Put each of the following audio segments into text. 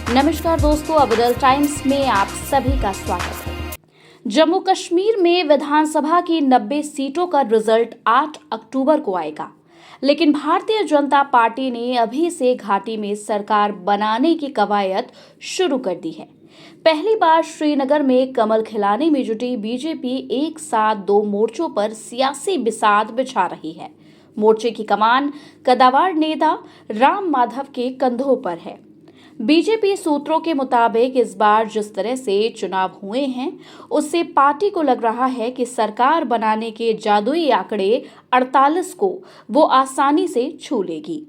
नमस्कार दोस्तों, अबदल टाइम्स में आप सभी का स्वागत है। जम्मू कश्मीर में विधानसभा की 90 सीटों का रिजल्ट 8 अक्टूबर को आएगा, लेकिन भारतीय जनता पार्टी ने अभी से घाटी में सरकार बनाने की कवायद शुरू कर दी है। पहली बार श्रीनगर में कमल खिलाने में जुटी बीजेपी एक साथ दो मोर्चों पर सियासी बिसात बिछा रही है। मोर्चे की कमान कद्दावर नेता राम माधव के कंधों पर है। बीजेपी सूत्रों के मुताबिक इस बार जिस तरह से चुनाव हुए हैं, उससे पार्टी को लग रहा है कि सरकार बनाने के जादुई आंकड़े 48 को वो आसानी से छू लेगी।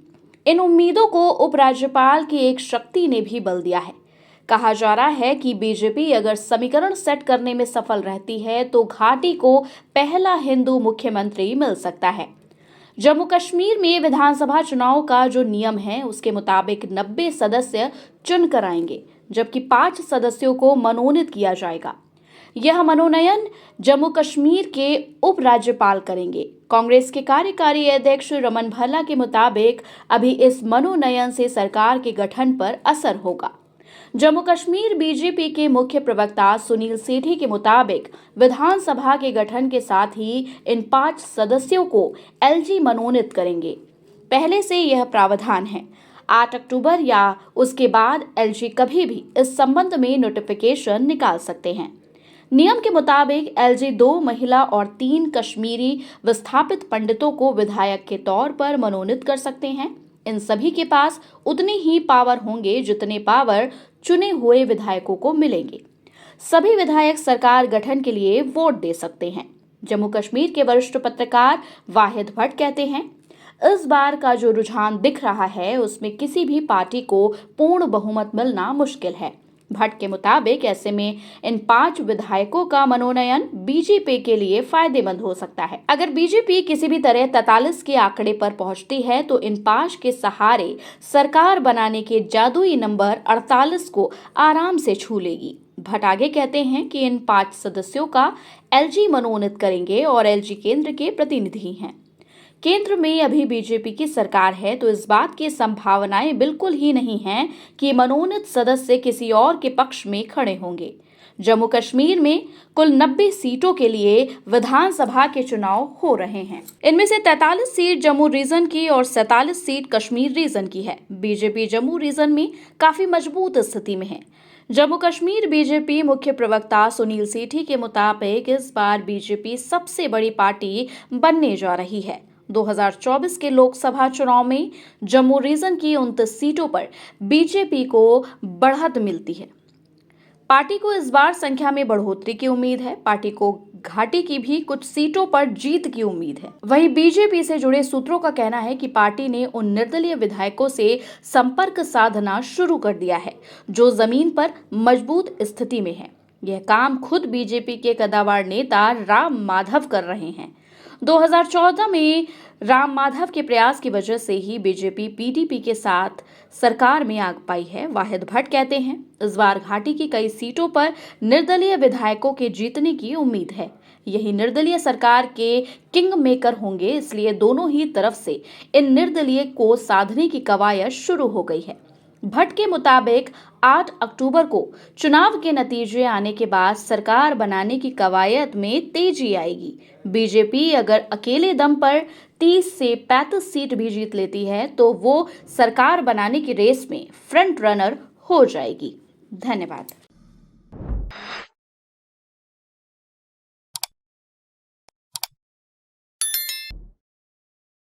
इन उम्मीदों को उपराज्यपाल की एक शक्ति ने भी बल दिया है। कहा जा रहा है कि बीजेपी अगर समीकरण सेट करने में सफल रहती है तो घाटी को पहला हिंदू मुख्यमंत्री मिल सकता है। जम्मू कश्मीर में विधानसभा चुनाव का जो नियम है उसके मुताबिक 90 सदस्य चुन कर आएंगे, जबकि 5 सदस्यों को मनोनीत किया जाएगा। यह मनोनयन जम्मू कश्मीर के उपराज्यपाल करेंगे। कांग्रेस के कार्यकारी अध्यक्ष रमन भल्ला के मुताबिक अभी इस मनोनयन से सरकार के गठन पर असर होगा। जम्मू कश्मीर बीजेपी के मुख्य प्रवक्ता सुनील सेठी के मुताबिक विधानसभा के गठन के साथ ही इन 5 सदस्यों को एलजी मनोनीत करेंगे। पहले से यह प्रावधान है। 8 अक्टूबर या उसके बाद एलजी कभी भी इस संबंध में नोटिफिकेशन निकाल सकते हैं। नियम के मुताबिक एलजी 2 महिला और 3 कश्मीरी विस्थापित पंडितों को विधायक के तौर पर मनोनीत कर सकते हैं। इन सभी के पास उतने ही पावर होंगे जितने पावर चुने हुए विधायकों को मिलेंगे। सभी विधायक सरकार गठन के लिए वोट दे सकते हैं। जम्मू कश्मीर के वरिष्ठ पत्रकार वाहिद भट्ट कहते हैं, इस बार का जो रुझान दिख रहा है उसमें किसी भी पार्टी को पूर्ण बहुमत मिलना मुश्किल है। भट्ट के मुताबिक ऐसे में इन 5 विधायकों का मनोनयन बीजेपी के लिए फायदेमंद हो सकता है। अगर बीजेपी किसी भी तरह 43 के आंकड़े पर पहुंचती है तो इन 5 के सहारे सरकार बनाने के जादुई नंबर 48 को आराम से छू लेगी। भट्ट आगे कहते हैं कि इन 5 सदस्यों का एलजी मनोनीत करेंगे और एलजी केंद्र के प्रतिनिधि हैं। केंद्र में अभी बीजेपी की सरकार है तो इस बात की संभावनाएं बिल्कुल ही नहीं हैं कि मनोनीत सदस्य किसी और के पक्ष में खड़े होंगे। जम्मू कश्मीर में कुल 90 सीटों के लिए विधानसभा के चुनाव हो रहे हैं। इनमें से 43 सीट जम्मू रीजन की और 47 सीट कश्मीर रीजन की है। बीजेपी जम्मू रीजन में काफी मजबूत स्थिति में है। जम्मू कश्मीर बीजेपी मुख्य प्रवक्ता सुनील सेठी के मुताबिक इस बार बीजेपी सबसे बड़ी पार्टी बनने जा रही है। 2024 के लोकसभा चुनाव में जम्मू रीजन की 29 सीटों पर बीजेपी को बढ़त मिलती है। पार्टी को इस बार संख्या में बढ़ोतरी की उम्मीद है। पार्टी को घाटी की भी कुछ सीटों पर जीत की उम्मीद है। वहीं बीजेपी से जुड़े सूत्रों का कहना है कि पार्टी ने उन निर्दलीय विधायकों से संपर्क साधना शुरू कर दिया है जो जमीन पर मजबूत स्थिति में है। यह काम खुद बीजेपी के कद्दावर नेता राम माधव कर रहे हैं। 2014 में राम माधव के प्रयास की वजह से ही बीजेपी पीडीपी के साथ सरकार में आ पाई है। वाहिद भट्ट कहते हैं, इस बार घाटी की कई सीटों पर निर्दलीय विधायकों के जीतने की उम्मीद है। यही निर्दलीय सरकार के किंग मेकर होंगे, इसलिए दोनों ही तरफ से इन निर्दलीय को साधने की कवायद शुरू हो गई है। भट्ट के मुताबिक 8 अक्टूबर को चुनाव के नतीजे आने के बाद सरकार बनाने की कवायद में तेजी आएगी। बीजेपी अगर अकेले दम पर 30 से 35 सीट भी जीत लेती है तो वो सरकार बनाने की रेस में फ्रंट रनर हो जाएगी। धन्यवाद।